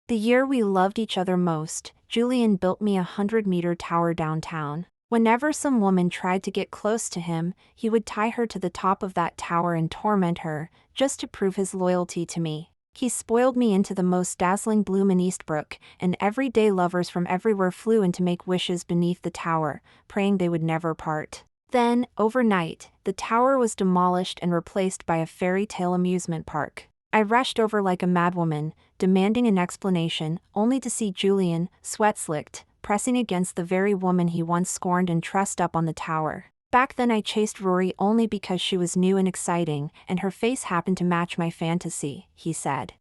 The year we loved each other most, Julian built me a 100-meter tower downtown. Whenever some woman tried to get close to him, he would tie her to the top of that tower and torment her, just to prove his loyalty to me. He spoiled me into the most dazzling bloom in Eastbrook, and everyday lovers from everywhere flew in to make wishes beneath the tower, praying they would never part. Then, overnight, the tower was demolished and replaced by a fairy tale amusement park. I rushed over like a madwoman, demanding an explanation, only to see Julian, sweat-slicked, pressing against the very woman he once scorned and trussed up on the tower. Back then I chased Rory only because she was new and exciting, and her face happened to match my fantasy, he said.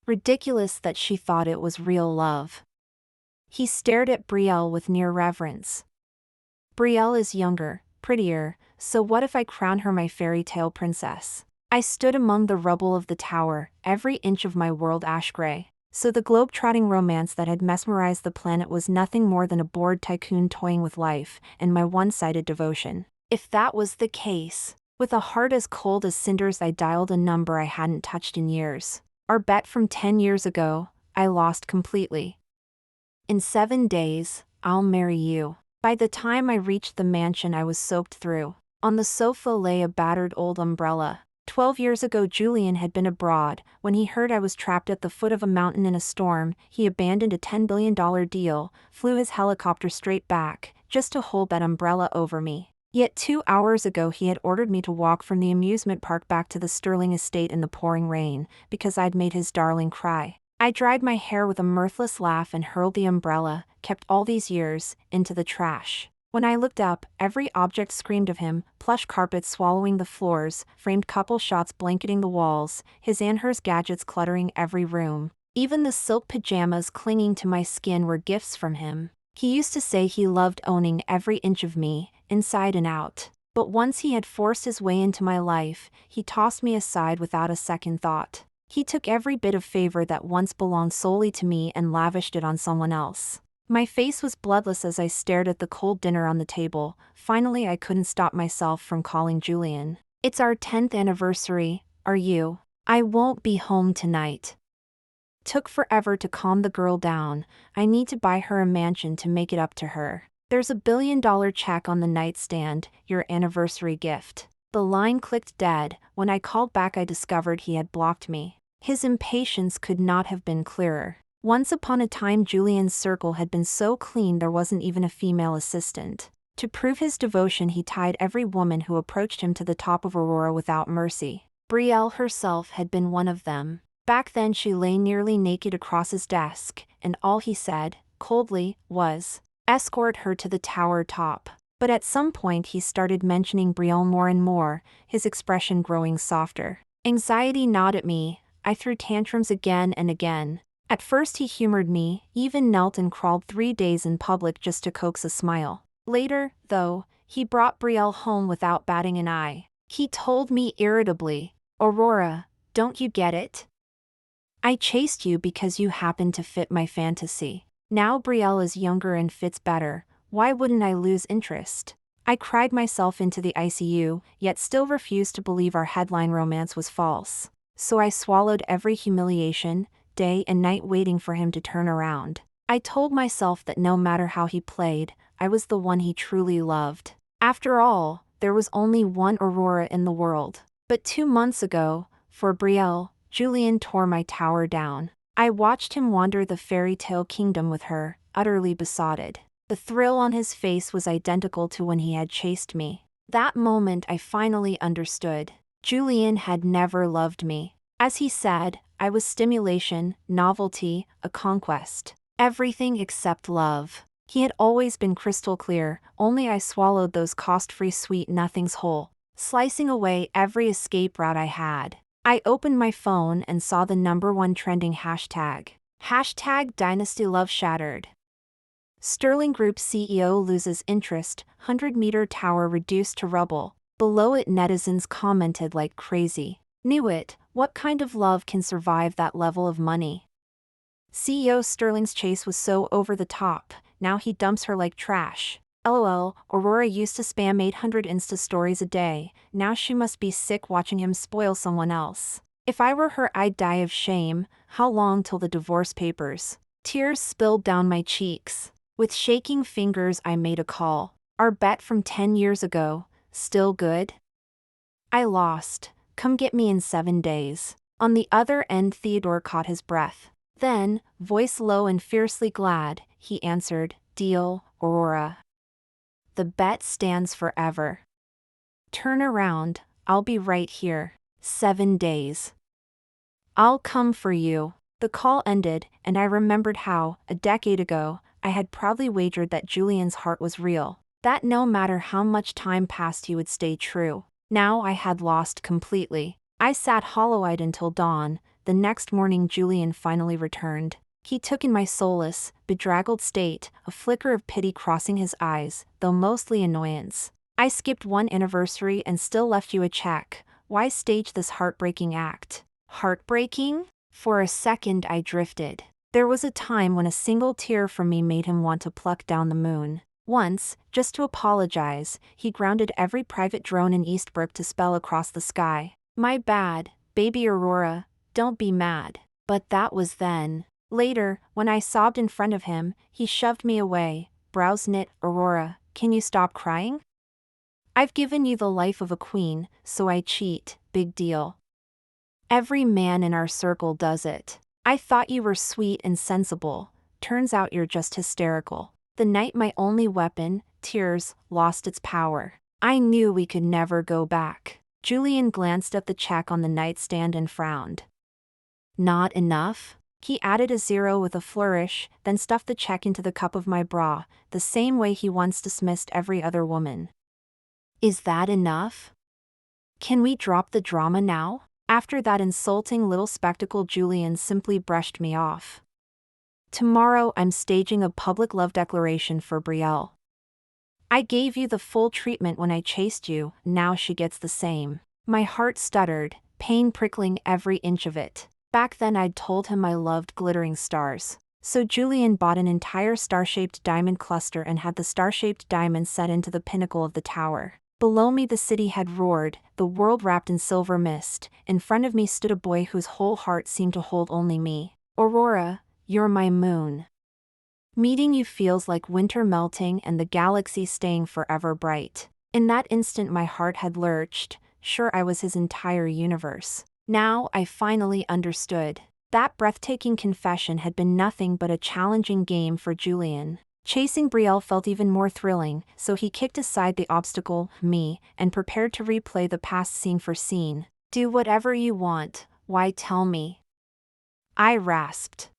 Ridiculous that she thought it was real love. He stared at Brielle with near reverence. Brielle is younger, prettier, so what if I crown her my fairy tale princess? I stood among the rubble of the tower, every inch of my world ash-gray. So the globe-trotting romance that had mesmerized the planet was nothing more than a bored tycoon toying with life, and my one-sided devotion. If that was the case, with a heart as cold as cinders I dialed a number I hadn't touched in years. Our bet from 10 years ago, I lost completely. In 7 days, I'll marry you. By the time I reached the mansion I was soaked through. On the sofa lay a battered old umbrella. 12 years ago Julian had been abroad. When he heard I was trapped at the foot of a mountain in a storm, he abandoned a $10 billion deal, flew his helicopter straight back, just to hold that umbrella over me. Yet 2 hours ago he had ordered me to walk from the amusement park back to the Sterling estate in the pouring rain, because I'd made his darling cry. I dried my hair with a mirthless laugh and hurled the umbrella, kept all these years, into the trash. When I looked up, every object screamed of him, plush carpets swallowing the floors, framed couple shots blanketing the walls, his and hers gadgets cluttering every room. Even the silk pajamas clinging to my skin were gifts from him. He used to say he loved owning every inch of me, inside and out. But once he had forced his way into my life, he tossed me aside without a second thought. He took every bit of favor that once belonged solely to me and lavished it on someone else. My face was bloodless as I stared at the cold dinner on the table. Finally I couldn't stop myself from calling Julian. It's our 10th anniversary, are you? I won't be home tonight. Took forever to calm the girl down. I need to buy her a mansion to make it up to her. There's a $1 billion check on the nightstand, your anniversary gift. The line clicked dead. When I called back I discovered he had blocked me. His impatience could not have been clearer. Once upon a time Julian's circle had been so clean there wasn't even a female assistant. To prove his devotion he tied every woman who approached him to the top of Aurora without mercy. Brielle herself had been one of them. Back then she lay nearly naked across his desk, and all he said, coldly, was, "Escort her to the tower top." But at some point he started mentioning Brielle more and more, his expression growing softer. Anxiety gnawed at me. I threw tantrums again and again. At first he humored me, even knelt and crawled 3 days in public just to coax a smile. Later, though, he brought Brielle home without batting an eye. He told me irritably, "Aurora, don't you get it? I chased you because you happened to fit my fantasy. Now Brielle is younger and fits better, why wouldn't I lose interest?" I cried myself into the ICU, yet still refused to believe our headline romance was false. So I swallowed every humiliation, day and night waiting for him to turn around. I told myself that no matter how he played, I was the one he truly loved. After all, there was only one Aurora in the world. But 2 months ago, for Brielle, Julian tore my tower down. I watched him wander the fairy tale kingdom with her, utterly besotted. The thrill on his face was identical to when he had chased me. That moment I finally understood. Julian had never loved me. As he said, I was stimulation, novelty, a conquest. Everything except love. He had always been crystal clear, only I swallowed those cost-free sweet nothings whole, slicing away every escape route I had. I opened my phone and saw the #1 trending hashtag. Hashtag Dynasty Love Shattered. Sterling Group CEO loses interest, 100-meter tower reduced to rubble. Below it netizens commented like crazy. Knew it, what kind of love can survive that level of money? CEO Sterling's chase was so over the top, now he dumps her like trash. LOL, Aurora used to spam 800 Insta stories a day, now she must be sick watching him spoil someone else. If I were her, I'd die of shame. How long till the divorce papers? Tears spilled down my cheeks. With shaking fingers, I made a call. Our bet from 10 years ago, still good? I lost. Come get me in 7 days. On the other end, Theodore caught his breath. Then, voice low and fiercely glad, he answered, "Deal, Aurora. The bet stands forever. Turn around, I'll be right here. 7 days. I'll come for you." The call ended, and I remembered how, a decade ago, I had proudly wagered that Julian's heart was real, that no matter how much time passed he would stay true. Now I had lost completely. I sat hollow-eyed until dawn. The next morning Julian finally returned. He took in my soulless, bedraggled state, a flicker of pity crossing his eyes, though mostly annoyance. "I skipped one anniversary and still left you a check. Why stage this heartbreaking act?" Heartbreaking? For a second I drifted. There was a time when a single tear from me made him want to pluck down the moon. Once, just to apologize, he grounded every private drone in Eastbrook to spell across the sky, "My bad, baby Aurora, don't be mad." But that was then. Later, when I sobbed in front of him, he shoved me away, brows knit. "Aurora, can you stop crying? I've given you the life of a queen, so I cheat, big deal. Every man in our circle does it. I thought you were sweet and sensible, turns out you're just hysterical." The night my only weapon, tears, lost its power. I knew we could never go back. Julian glanced at the check on the nightstand and frowned. "Not enough?" He added a zero with a flourish, then stuffed the check into the cup of my bra, the same way he once dismissed every other woman. "Is that enough? Can we drop the drama now?" After that insulting little spectacle, Julian simply brushed me off. "Tomorrow I'm staging a public love declaration for Brielle. I gave you the full treatment when I chased you, now she gets the same." My heart stuttered, pain prickling every inch of it. Back then I'd told him I loved glittering stars. So Julian bought an entire star-shaped diamond cluster and had the star-shaped diamond set into the pinnacle of the tower. Below me the city had roared, the world wrapped in silver mist. In front of me stood a boy whose whole heart seemed to hold only me. "Aurora, you're my moon. Meeting you feels like winter melting and the galaxy staying forever bright." In that instant my heart had lurched, sure I was his entire universe. Now I finally understood. That breathtaking confession had been nothing but a challenging game for Julian. Chasing Brielle felt even more thrilling, so he kicked aside the obstacle, me, and prepared to replay the past scene for scene. "Do whatever you want, why tell me?" I rasped.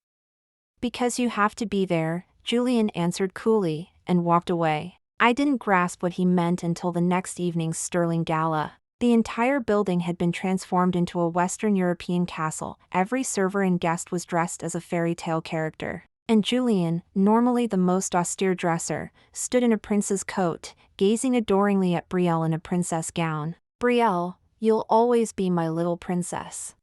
"Because you have to be there," Julian answered coolly, and walked away. I didn't grasp what he meant until the next evening's Sterling Gala. The entire building had been transformed into a Western European castle. Every server and guest was dressed as a fairy tale character. And Julian, normally the most austere dresser, stood in a prince's coat, gazing adoringly at Brielle in a princess gown. "Brielle, you'll always be my little princess.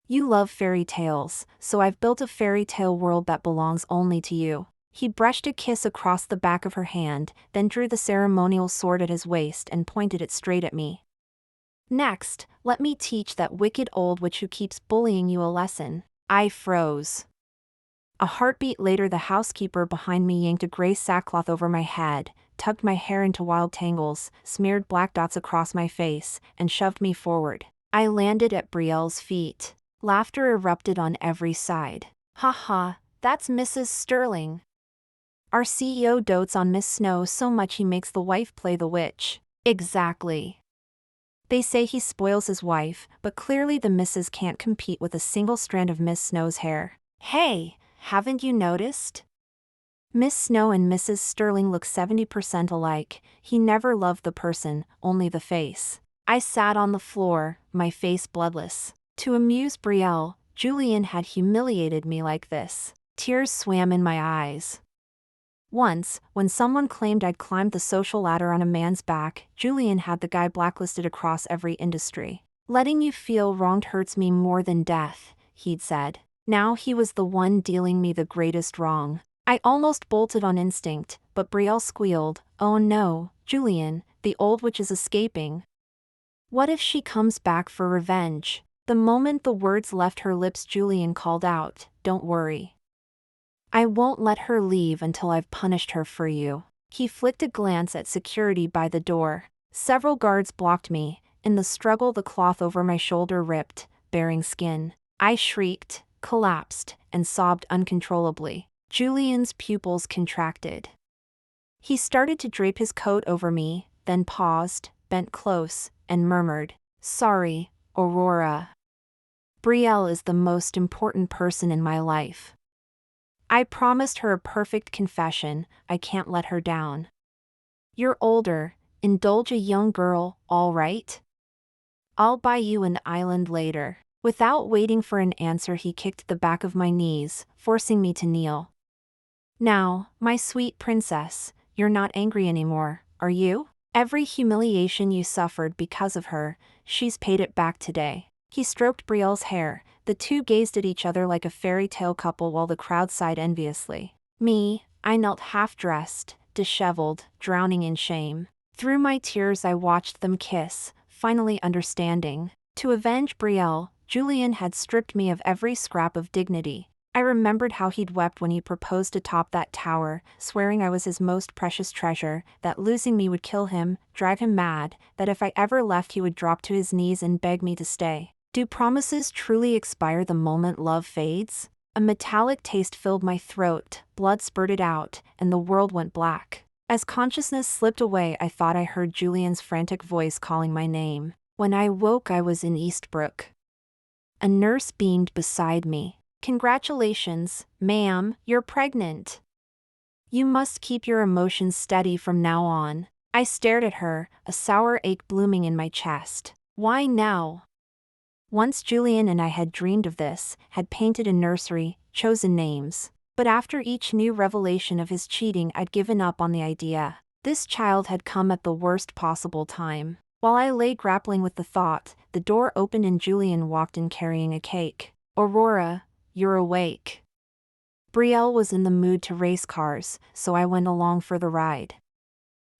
You love fairy tales, so I've built a fairy tale world that belongs only to you." He brushed a kiss across the back of her hand, then drew the ceremonial sword at his waist and pointed it straight at me. "Next, let me teach that wicked old witch who keeps bullying you a lesson." I froze. A heartbeat later the housekeeper behind me yanked a gray sackcloth over my head, tugged my hair into wild tangles, smeared black dots across my face, and shoved me forward. I landed at Brielle's feet. Laughter erupted on every side. "Ha ha, that's Mrs. Sterling. Our CEO dotes on Miss Snow so much he makes the wife play the witch." "Exactly. They say he spoils his wife, but clearly the missus can't compete with a single strand of Miss Snow's hair. Hey, haven't you noticed? Miss Snow and Mrs. Sterling look 70% alike. He never loved the person, only the face." I sat on the floor, my face bloodless. To amuse Brielle, Julian had humiliated me like this. Tears swam in my eyes. Once, when someone claimed I'd climbed the social ladder on a man's back, Julian had the guy blacklisted across every industry. "Letting you feel wronged hurts me more than death," he'd said. Now he was the one dealing me the greatest wrong. I almost bolted on instinct, but Brielle squealed, "Oh no, Julian, the old witch is escaping. What if she comes back for revenge?" The moment the words left her lips, Julian called out, "Don't worry. I won't let her leave until I've punished her for you." He flicked a glance at security by the door. Several guards blocked me. In the struggle, the cloth over my shoulder ripped, baring skin. I shrieked, collapsed, and sobbed uncontrollably. Julian's pupils contracted. He started to drape his coat over me, then paused, bent close, and murmured, "Sorry, Aurora. Brielle is the most important person in my life. I promised her a perfect confession. I can't let her down. You're older, indulge a young girl, all right? I'll buy you an island later." Without waiting for an answer, he kicked the back of my knees, forcing me to kneel. "Now, my sweet princess, you're not angry anymore, are you? Every humiliation you suffered because of her, she's paid it back today." He stroked Brielle's hair. The two gazed at each other like a fairy tale couple while the crowd sighed enviously. Me, I knelt half-dressed, disheveled, drowning in shame. Through my tears I watched them kiss, finally understanding. To avenge Brielle, Julian had stripped me of every scrap of dignity. I remembered how he'd wept when he proposed atop that tower, swearing I was his most precious treasure, that losing me would kill him, drive him mad, that if I ever left he would drop to his knees and beg me to stay. Do promises truly expire the moment love fades? A metallic taste filled my throat, blood spurted out, and the world went black. As consciousness slipped away, I thought I heard Julian's frantic voice calling my name. When I woke, I was in Eastbrook. A nurse beamed beside me. "Congratulations, ma'am, you're pregnant. You must keep your emotions steady from now on." I stared at her, a sour ache blooming in my chest. Why now? Once Julian and I had dreamed of this, had painted a nursery, chosen names. But after each new revelation of his cheating, I'd given up on the idea. This child had come at the worst possible time. While I lay grappling with the thought, the door opened and Julian walked in carrying a cake. "Aurora, you're awake." Brielle was in the mood to race cars, so I went along for the ride.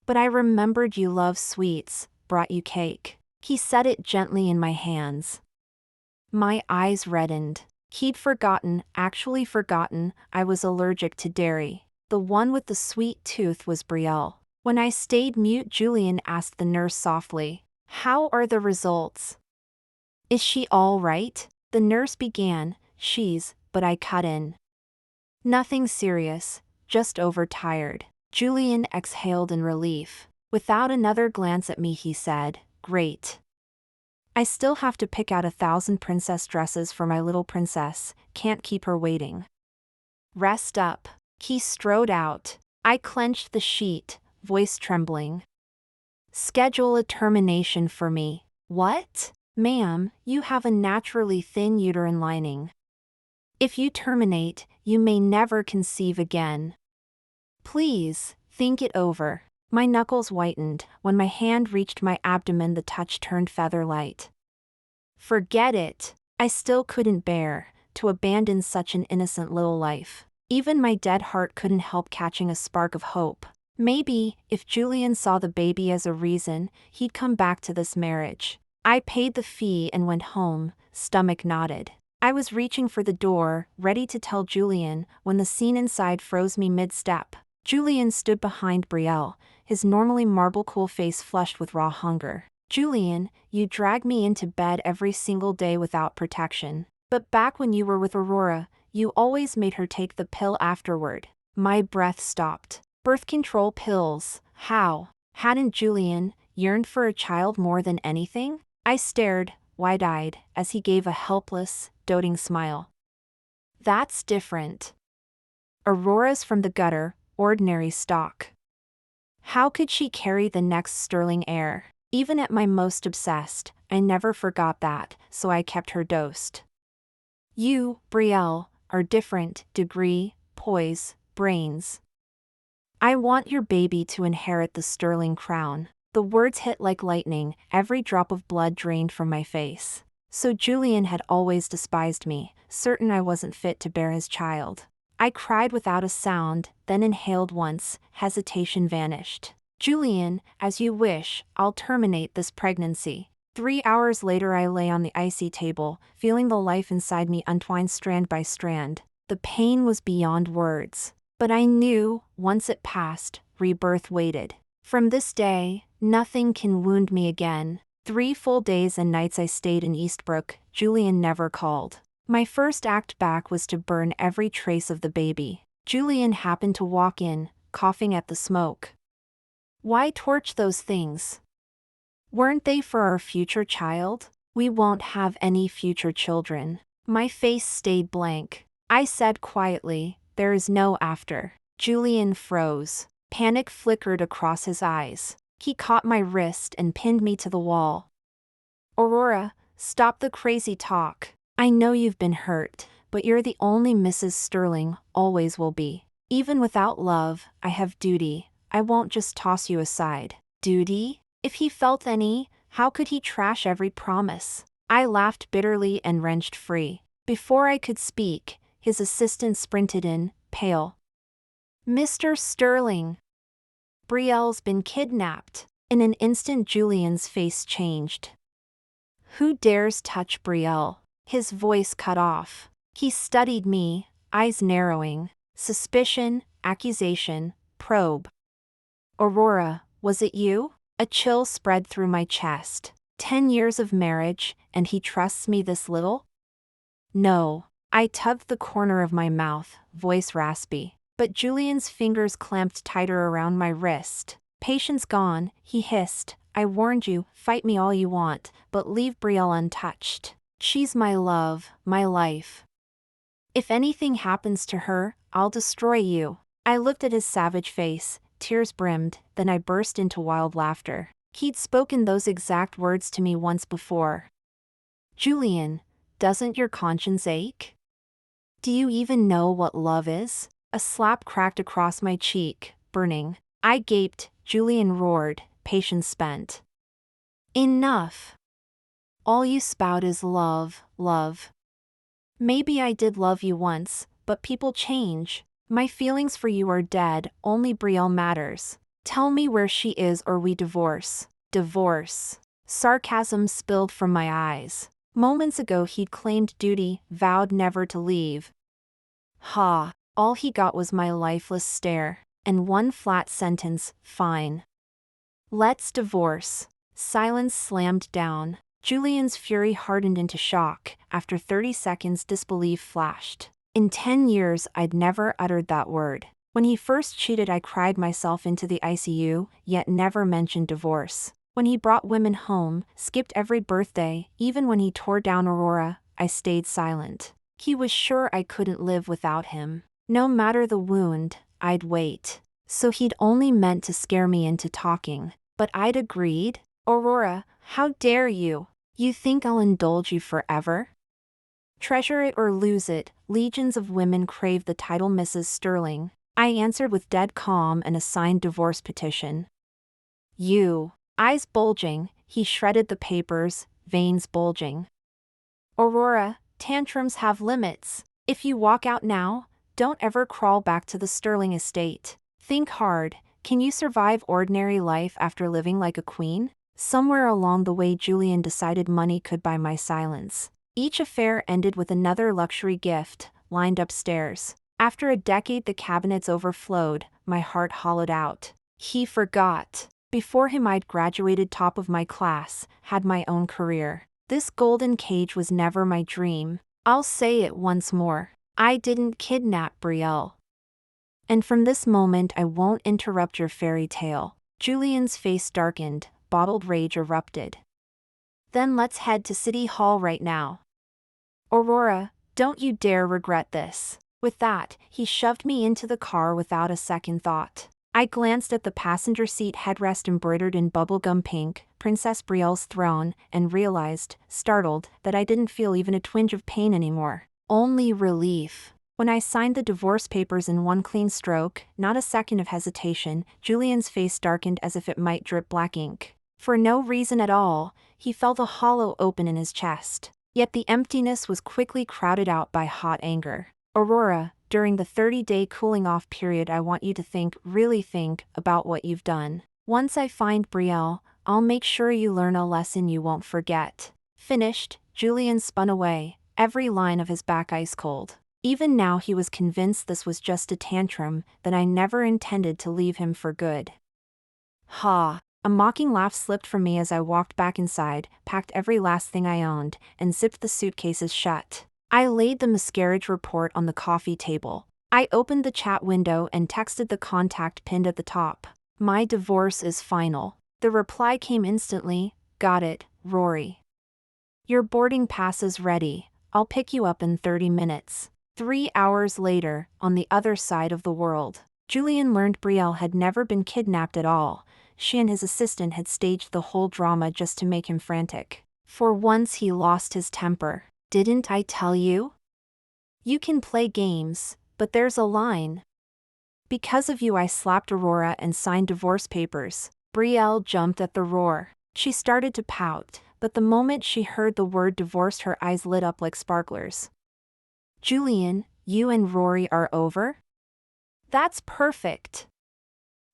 "But I remembered you love sweets, brought you cake." He set it gently in my hands. My eyes reddened. He'd forgotten, actually forgotten, I was allergic to dairy. The one with the sweet tooth was Brielle. When I stayed mute, Julian asked the nurse softly, "How are the results? Is she all right?" The nurse began, but I cut in. "Nothing serious, just overtired." Julian exhaled in relief. Without another glance at me, he said, "Great. I still have to pick out 1,000 princess dresses for my little princess, can't keep her waiting." "Rest up." He strode out. I clenched the sheet, voice trembling. "Schedule a termination for me." "What?" "Ma'am, you have a naturally thin uterine lining. If you terminate, you may never conceive again. Please, think it over." My knuckles whitened. When my hand reached my abdomen, the touch turned feather-light. "Forget it." I still couldn't bear to abandon such an innocent little life. Even my dead heart couldn't help catching a spark of hope. Maybe, if Julian saw the baby as a reason, he'd come back to this marriage. I paid the fee and went home, stomach knotted. I was reaching for the door, ready to tell Julian, when the scene inside froze me mid-step. Julian stood behind Brielle, his normally marble-cool face flushed with raw hunger. "Julian, you drag me into bed every single day without protection. But back when you were with Aurora, you always made her take the pill afterward." My breath stopped. Birth control pills, how? Hadn't Julian yearned for a child more than anything? I stared, wide-eyed, as he gave a helpless, doting smile. "That's different. Aurora's from the gutter, ordinary stock. How could she carry the next sterling heir?" Even at my most obsessed, I never forgot that, so I kept her dosed. "You, Brielle, are different, degree, poise, brains. I want your baby to inherit the sterling crown." The words hit like lightning, every drop of blood drained from my face. So Julian had always despised me, certain I wasn't fit to bear his child. I cried without a sound, then inhaled once, hesitation vanished. "Julian, as you wish, I'll terminate this pregnancy." 3 hours later, I lay on the icy table, feeling the life inside me untwine strand by strand. The pain was beyond words. But I knew, once it passed, rebirth waited. From this day, nothing can wound me again. 3 full days and nights I stayed in Eastbrook. Julian never called. My first act back was to burn every trace of the baby. Julian happened to walk in, coughing at the smoke. Why torch those things? Weren't they for our future child? We won't have any future children. My face stayed blank. I said quietly, there is no after. Julian froze. Panic flickered across his eyes. He caught my wrist and pinned me to the wall. Aurora, stop the crazy talk. I know you've been hurt, but you're the only Mrs. Sterling, always will be. Even without love, I have duty. I won't just toss you aside. Duty? If he felt any, how could he trash every promise? I laughed bitterly and wrenched free. Before I could speak, his assistant sprinted in, pale. Mr. Sterling! Brielle's been kidnapped. In an instant, Julian's face changed. Who dares touch Brielle? His voice cut off. He studied me, eyes narrowing. Suspicion, accusation, probe. Aurora, was it you? A chill spread through my chest. 10 years of marriage, and he trusts me this little? No. I tugged the corner of my mouth, voice raspy. But Julian's fingers clamped tighter around my wrist. Patience gone, he hissed. I warned you, fight me all you want, but leave Brielle untouched. She's my love, my life. If anything happens to her, I'll destroy you. I looked at his savage face, tears brimmed, then I burst into wild laughter. He'd spoken those exact words to me once before. Julian, doesn't your conscience ache? Do you even know what love is? A slap cracked across my cheek, burning. I gaped. Julian roared, patience spent. Enough. All you spout is love, love. Maybe I did love you once, but people change. My feelings for you are dead, only Brielle matters. Tell me where she is or we divorce. Divorce. Sarcasm spilled from my eyes. Moments ago he'd claimed duty, vowed never to leave. Ha! All he got was my lifeless stare, and one flat sentence, fine. Let's divorce. Silence slammed down. Julian's fury hardened into shock. After 30 seconds, disbelief flashed. In 10 years, I'd never uttered that word. When he first cheated, I cried myself into the ICU, yet never mentioned divorce. When he brought women home, skipped every birthday, even when he tore down Aurora, I stayed silent. He was sure I couldn't live without him. No matter the wound, I'd wait. So he'd only meant to scare me into talking. But I'd agreed? Aurora, how dare you? You think I'll indulge you forever? Treasure it or lose it, legions of women crave the title Mrs. Sterling. I answered with dead calm and a signed divorce petition. You. Eyes bulging, he shredded the papers, veins bulging. Aurora, tantrums have limits. If you walk out now, don't ever crawl back to the Sterling estate. Think hard, can you survive ordinary life after living like a queen? Somewhere along the way Julian decided money could buy my silence. Each affair ended with another luxury gift, lined upstairs. After a decade the cabinets overflowed, my heart hollowed out. He forgot. Before him I'd graduated top of my class, had my own career. This golden cage was never my dream. I'll say it once more. I didn't kidnap Brielle. And from this moment I won't interrupt your fairy tale. Julian's face darkened, bottled rage erupted. Then let's head to City Hall right now. Aurora, don't you dare regret this. With that, he shoved me into the car without a second thought. I glanced at the passenger seat headrest embroidered in bubblegum pink, Princess Brielle's throne, and realized, startled, that I didn't feel even a twinge of pain anymore. Only relief. When I signed the divorce papers in one clean stroke, not a second of hesitation, Julian's face darkened as if it might drip black ink. For no reason at all, he felt a hollow open in his chest. Yet the emptiness was quickly crowded out by hot anger. Aurora, during the 30-day cooling-off period I want you to think, really think, about what you've done. Once I find Brielle, I'll make sure you learn a lesson you won't forget." Finished, Julian spun away, every line of his back ice cold. Even now he was convinced this was just a tantrum, that I never intended to leave him for good. Ha! A mocking laugh slipped from me as I walked back inside, packed every last thing I owned, and zipped the suitcases shut. I laid the miscarriage report on the coffee table. I opened the chat window and texted the contact pinned at the top. "My divorce is final." The reply came instantly. "Got it, Rory. Your boarding pass is ready. I'll pick you up in 30 minutes. 3 hours later, on the other side of the world. Julian learned Brielle had never been kidnapped at all. She and his assistant had staged the whole drama just to make him frantic. For once he lost his temper. "Didn't I tell you? You can play games, but there's a line. Because of you I slapped Aurora and signed divorce papers." Brielle jumped at the roar. She started to pout, but the moment she heard the word divorce her eyes lit up like sparklers. "Julian, you and Rory are over? That's perfect.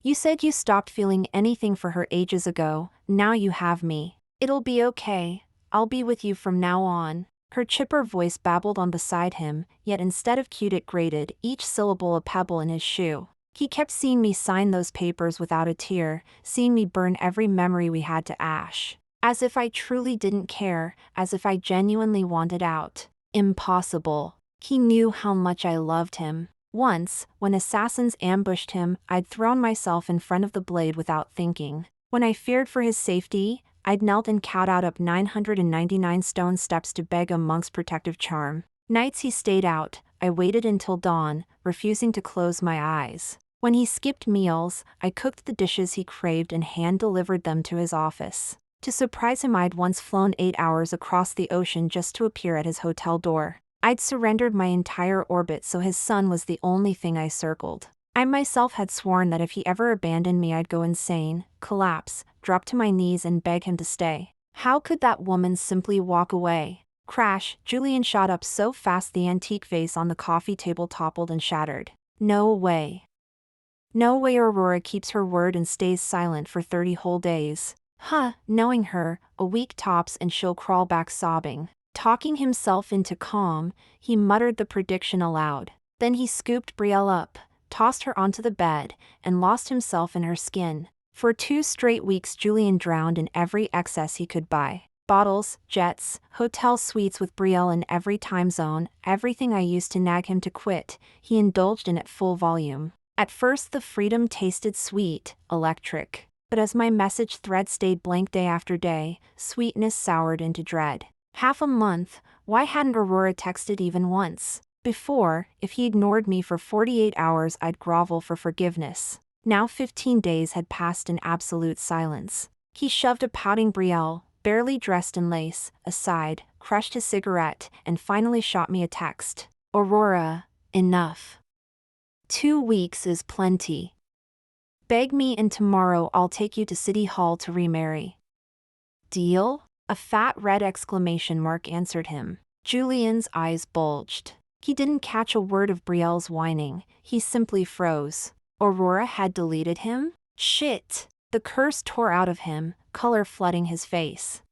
You said you stopped feeling anything for her ages ago, now you have me. It'll be okay, I'll be with you from now on." Her chipper voice babbled on beside him, yet instead of cute it grated, each syllable a pebble in his shoe. He kept seeing me sign those papers without a tear, seeing me burn every memory we had to ash. As if I truly didn't care, as if I genuinely wanted out. Impossible. He knew how much I loved him. Once, when assassins ambushed him, I'd thrown myself in front of the blade without thinking. When I feared for his safety, I'd knelt and kowtowed up 999 stone steps to beg a monk's protective charm. Nights he stayed out, I waited until dawn, refusing to close my eyes. When he skipped meals, I cooked the dishes he craved and hand-delivered them to his office. To surprise him I'd once flown 8 hours across the ocean just to appear at his hotel door. I'd surrendered my entire orbit so his son was the only thing I circled. I myself had sworn that if he ever abandoned me I'd go insane, collapse, drop to my knees and beg him to stay. How could that woman simply walk away? Crash! Julian shot up so fast the antique vase on the coffee table toppled and shattered. No way. No way Aurora keeps her word and stays silent for 30 whole days. Knowing her, a week tops and she'll crawl back sobbing. Talking himself into calm, he muttered the prediction aloud. Then he scooped Brielle up, tossed her onto the bed, and lost himself in her skin. For 2 straight weeks Julian drowned in every excess he could buy. Bottles, jets, hotel suites with Brielle in every time zone, everything I used to nag him to quit, he indulged in at full volume. At first the freedom tasted sweet, electric. But as my message thread stayed blank day after day, sweetness soured into dread. Half a month, why hadn't Aurora texted even once? Before, if he ignored me for 48 hours I'd grovel for forgiveness. Now 15 days had passed in absolute silence. He shoved a pouting Brielle, barely dressed in lace, aside, crushed his cigarette, and finally shot me a text. "Aurora, enough. 2 weeks is plenty. Beg me and tomorrow I'll take you to City Hall to remarry. Deal?" A fat red exclamation mark answered him. Julian's eyes bulged. He didn't catch a word of Brielle's whining, he simply froze. Aurora had deleted him? Shit! The curse tore out of him, color flooding his face.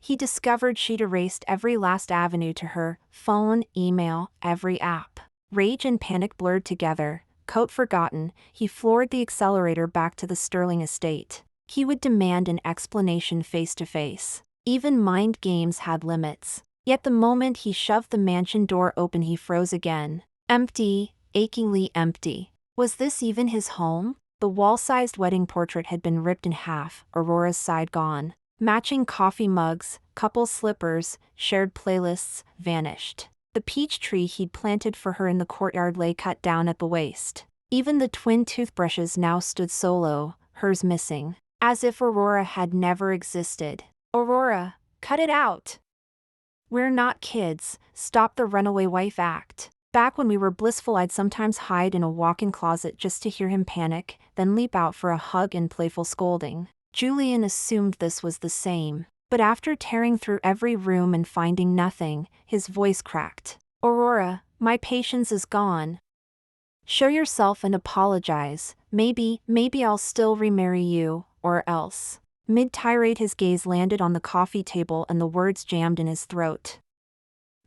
He discovered she'd erased every last avenue to her, phone, email, every app. Rage and panic blurred together. Coat forgotten, he floored the accelerator back to the Sterling estate. He would demand an explanation face to face. Even mind games had limits. Yet the moment he shoved the mansion door open he froze again. Empty, achingly empty. Was this even his home? The wall-sized wedding portrait had been ripped in half, Aurora's side gone. Matching coffee mugs, couple slippers, shared playlists, vanished. The peach tree he'd planted for her in the courtyard lay cut down at the waist. Even the twin toothbrushes now stood solo, hers missing. As if Aurora had never existed. Aurora, cut it out. We're not kids, stop the runaway wife act. Back when we were blissful I'd sometimes hide in a walk-in closet just to hear him panic, then leap out for a hug and playful scolding. Julian assumed this was the same. But after tearing through every room and finding nothing, his voice cracked. Aurora, my patience is gone. Show yourself and apologize, maybe I'll still remarry you, or else. Mid-tirade his gaze landed on the coffee table and the words jammed in his throat.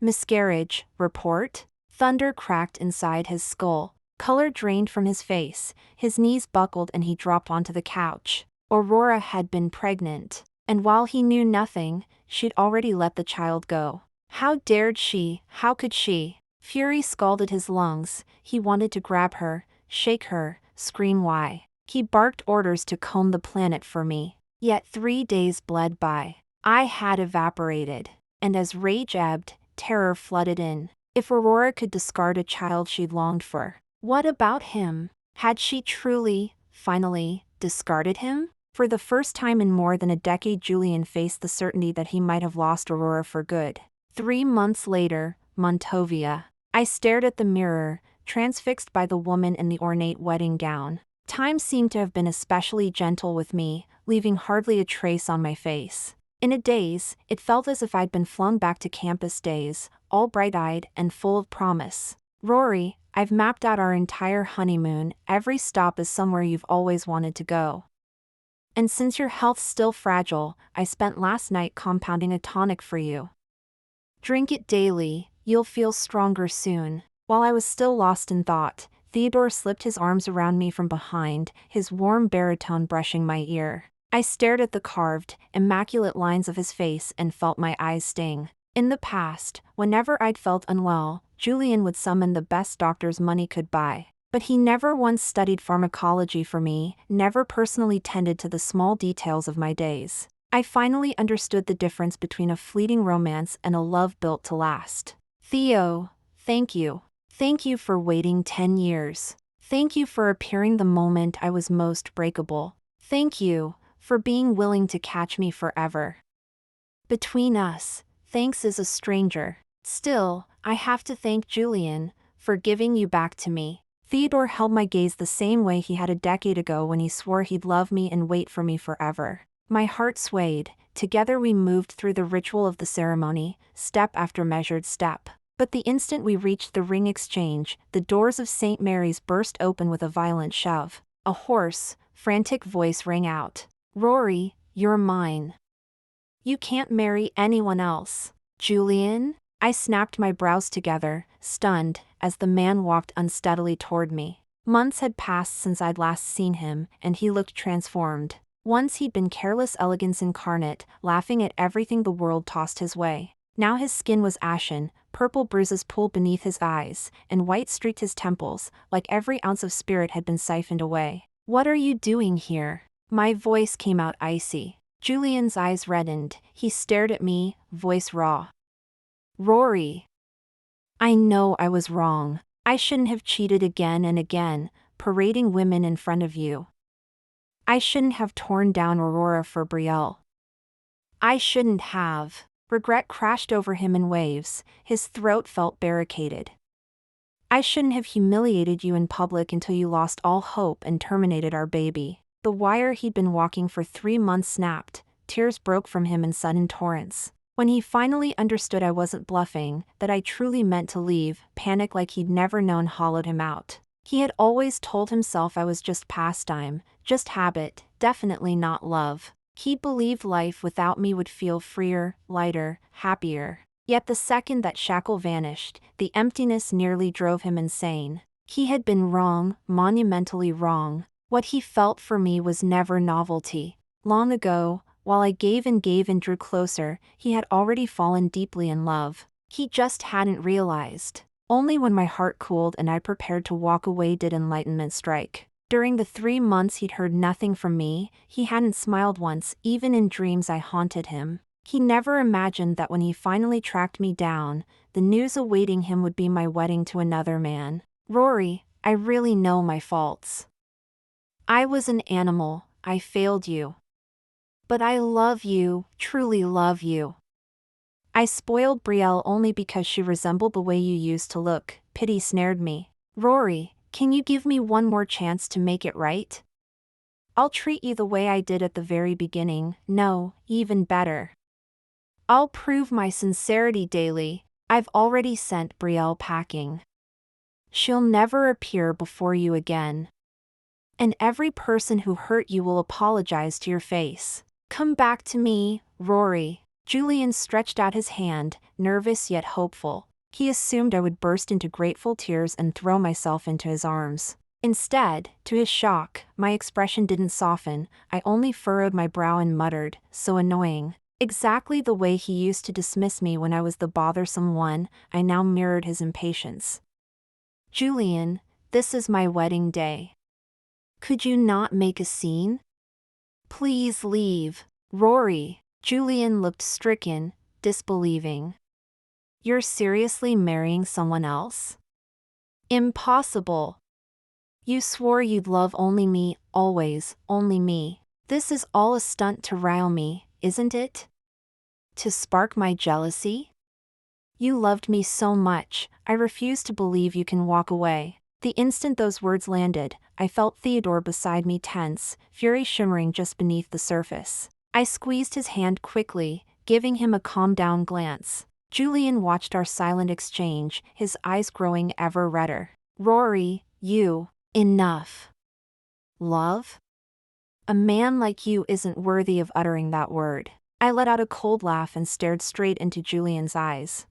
Miscarriage, report? Thunder cracked inside his skull. Color drained from his face, his knees buckled and he dropped onto the couch. Aurora had been pregnant. And while he knew nothing, she'd already let the child go. How dared she? How could she? Fury scalded his lungs. He wanted to grab her, shake her, scream why. He barked orders to comb the planet for me. Yet 3 days bled by. I had evaporated. And as rage ebbed, terror flooded in. If Aurora could discard a child she longed for, what about him? Had she truly, finally, discarded him? For the first time in more than a decade, Julian faced the certainty that he might have lost Aurora for good. 3 months later, Montovia. I stared at the mirror, transfixed by the woman in the ornate wedding gown. Time seemed to have been especially gentle with me, leaving hardly a trace on my face. In a daze, it felt as if I'd been flung back to campus days, all bright-eyed and full of promise. Rory, I've mapped out our entire honeymoon. Every stop is somewhere you've always wanted to go. And since your health's still fragile, I spent last night compounding a tonic for you. Drink it daily, you'll feel stronger soon. While I was still lost in thought, Theodore slipped his arms around me from behind, his warm baritone brushing my ear. I stared at the carved, immaculate lines of his face and felt my eyes sting. In the past, whenever I'd felt unwell, Julian would summon the best doctors money could buy. But he never once studied pharmacology for me, never personally tended to the small details of my days. I finally understood the difference between a fleeting romance and a love built to last. Theo, thank you. Thank you for waiting 10 years. Thank you for appearing the moment I was most breakable. Thank you for being willing to catch me forever. Between us, thanks is a stranger. Still, I have to thank Julian for giving you back to me. Theodore held my gaze the same way he had a decade ago when he swore he'd love me and wait for me forever. My heart swayed. Together we moved through the ritual of the ceremony, step after measured step. But the instant we reached the ring exchange, the doors of St. Mary's burst open with a violent shove. A hoarse, frantic voice rang out. Rory, you're mine. You can't marry anyone else. Julian? I snapped my brows together, stunned, as the man walked unsteadily toward me. Months had passed since I'd last seen him, and he looked transformed. Once he'd been careless elegance incarnate, laughing at everything the world tossed his way. Now his skin was ashen, purple bruises pooled beneath his eyes, and white streaked his temples, like every ounce of spirit had been siphoned away. What are you doing here? My voice came out icy. Julian's eyes reddened. He stared at me, voice raw. Rory. I know I was wrong. I shouldn't have cheated again and again, parading women in front of you. I shouldn't have torn down Aurora for Brielle. I shouldn't have. Regret crashed over him in waves, his throat felt barricaded. I shouldn't have humiliated you in public until you lost all hope and terminated our baby. The wire he'd been walking for 3 months snapped, tears broke from him in sudden torrents. When he finally understood I wasn't bluffing, that I truly meant to leave, panic like he'd never known hollowed him out. He had always told himself I was just pastime, just habit, definitely not love. He believed life without me would feel freer, lighter, happier. Yet the second that shackle vanished, the emptiness nearly drove him insane. He had been wrong, monumentally wrong. What he felt for me was never novelty. Long ago, while I gave and drew closer, he had already fallen deeply in love. He just hadn't realized. Only when my heart cooled and I prepared to walk away did enlightenment strike. During the 3 months he'd heard nothing from me, he hadn't smiled once, even in dreams I haunted him. He never imagined that when he finally tracked me down, the news awaiting him would be my wedding to another man. Rory, I really know my faults. I was an animal, I failed you. But I love you, truly love you. I spoiled Brielle only because she resembled the way you used to look. Pity snared me. Rory, can you give me one more chance to make it right? I'll treat you the way I did at the very beginning, no, even better. I'll prove my sincerity daily. I've already sent Brielle packing. She'll never appear before you again. And every person who hurt you will apologize to your face. Come back to me, Rory. Julian stretched out his hand, nervous yet hopeful. He assumed I would burst into grateful tears and throw myself into his arms. Instead, to his shock, my expression didn't soften. I only furrowed my brow and muttered, "So annoying." Exactly the way he used to dismiss me when I was the bothersome one, I now mirrored his impatience. Julian, this is my wedding day. Could you not make a scene? Please leave. Rory. Julian looked stricken, disbelieving. You're seriously marrying someone else? Impossible. You swore you'd love only me, always, only me. This is all a stunt to rile me, isn't it? To spark my jealousy? You loved me so much, I refuse to believe you can walk away. The instant those words landed, I felt Theodore beside me tense, fury shimmering just beneath the surface. I squeezed his hand quickly, giving him a calm-down glance. Julian watched our silent exchange, his eyes growing ever redder. Rory, you. Enough. Love? A man like you isn't worthy of uttering that word. I let out a cold laugh and stared straight into Julian's eyes.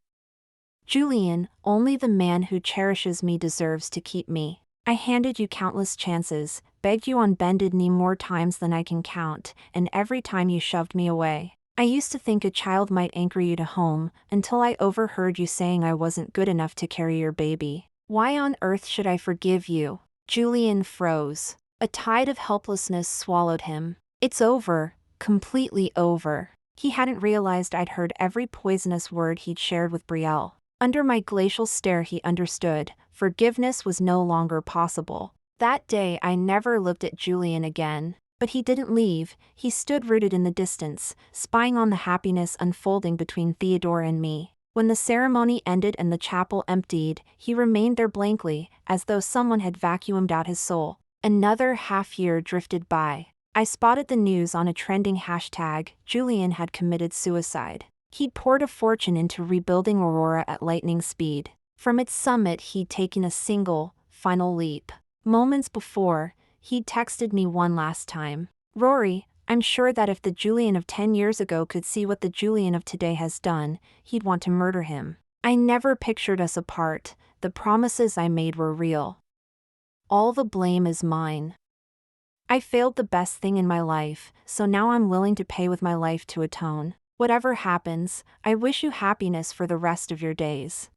Julian, only the man who cherishes me deserves to keep me. I handed you countless chances, begged you on bended knee more times than I can count, and every time you shoved me away. I used to think a child might anchor you to home, until I overheard you saying I wasn't good enough to carry your baby. Why on earth should I forgive you? Julian froze. A tide of helplessness swallowed him. It's over, completely over. He hadn't realized I'd heard every poisonous word he'd shared with Brielle. Under my glacial stare he understood, forgiveness was no longer possible. That day I never looked at Julian again. But he didn't leave, he stood rooted in the distance, spying on the happiness unfolding between Theodore and me. When the ceremony ended and the chapel emptied, he remained there blankly, as though someone had vacuumed out his soul. Another half-year drifted by. I spotted the news on a trending hashtag, Julian had committed suicide. He'd poured a fortune into rebuilding Aurora at lightning speed. From its summit he'd taken a single, final leap. Moments before, he'd texted me one last time. Rory, I'm sure that if the Julian of 10 years ago could see what the Julian of today has done, he'd want to murder him. I never pictured us apart, the promises I made were real. All the blame is mine. I failed the best thing in my life, so now I'm willing to pay with my life to atone. Whatever happens, I wish you happiness for the rest of your days.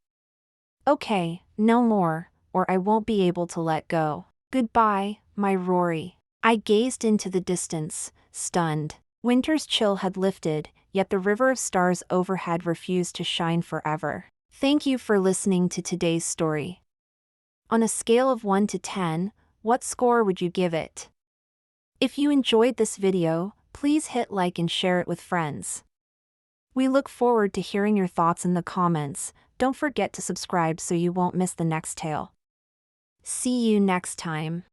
Okay, no more, or I won't be able to let go. Goodbye, my Rory. I gazed into the distance, stunned. Winter's chill had lifted, yet the river of stars overhead refused to shine forever. Thank you for listening to today's story. On a scale of 1 to 10, what score would you give it? If you enjoyed this video, please hit like and share it with friends. We look forward to hearing your thoughts in the comments. Don't forget to subscribe so you won't miss the next tale. See you next time.